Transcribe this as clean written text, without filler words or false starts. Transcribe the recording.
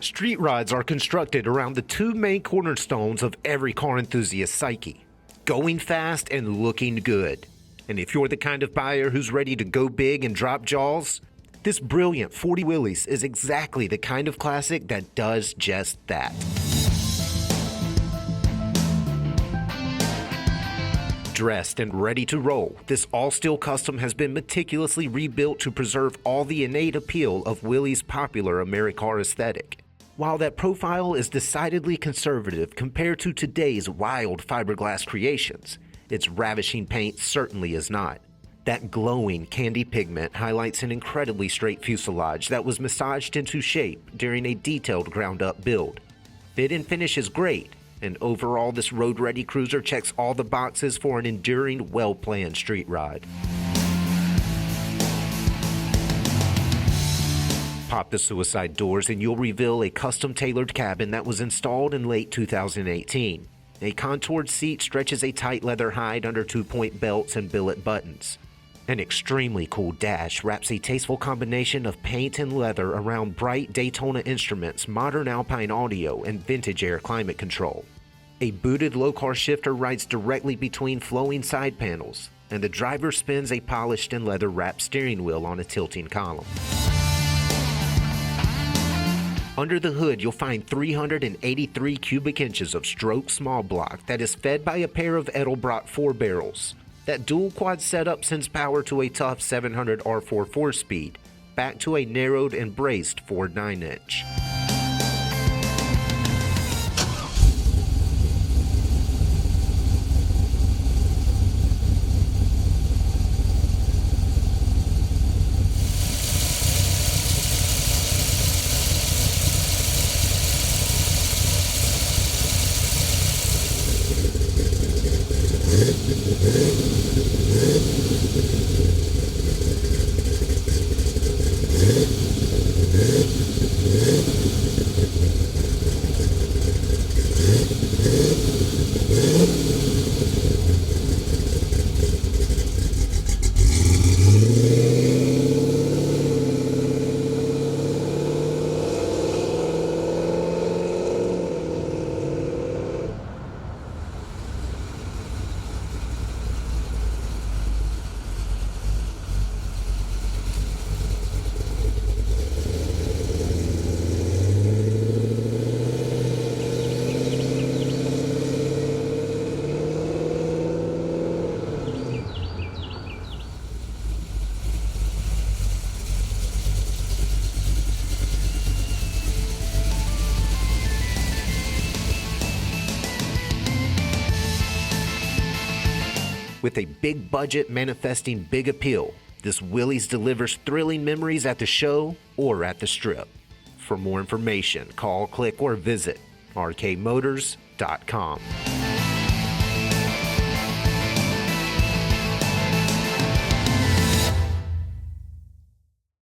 Street rods are constructed around the two main cornerstones of every car enthusiast's psyche: going fast and looking good. And if you're the kind of buyer who's ready to go big and drop jaws, this brilliant 40 Willys is exactly the kind of classic that does just that. Dressed and ready to roll, this all-steel custom has been meticulously rebuilt to preserve all the innate appeal of Willys' popular Americar aesthetic. While that profile is decidedly conservative compared to today's wild fiberglass creations, its ravishing paint certainly is not. That glowing candy pigment highlights an incredibly straight fuselage that was massaged into shape during a detailed ground-up build. Fit and finish is great, and overall this road-ready cruiser checks all the boxes for an enduring, well-planned street ride. Pop the suicide doors and you'll reveal a custom-tailored cabin that was installed in late 2018. A contoured seat stretches a tight leather hide under two-point belts and billet buttons. An extremely cool dash wraps a tasteful combination of paint and leather around bright Daytona instruments, modern Alpine audio, and vintage air climate control. A booted low-car shifter rides directly between flowing side panels, and the driver spins a polished and leather-wrapped steering wheel on a tilting column. Under the hood, you'll find 383 cubic inches of stroke small block that is fed by a pair of Edelbrock 4 barrels. That dual quad setup sends power to a tough 700 R4 4-speed, back to a narrowed and braced Ford 9-inch. With a big budget manifesting big appeal, this Willys delivers thrilling memories at the show or at the strip. For more information, call, click, or visit rkmotors.com.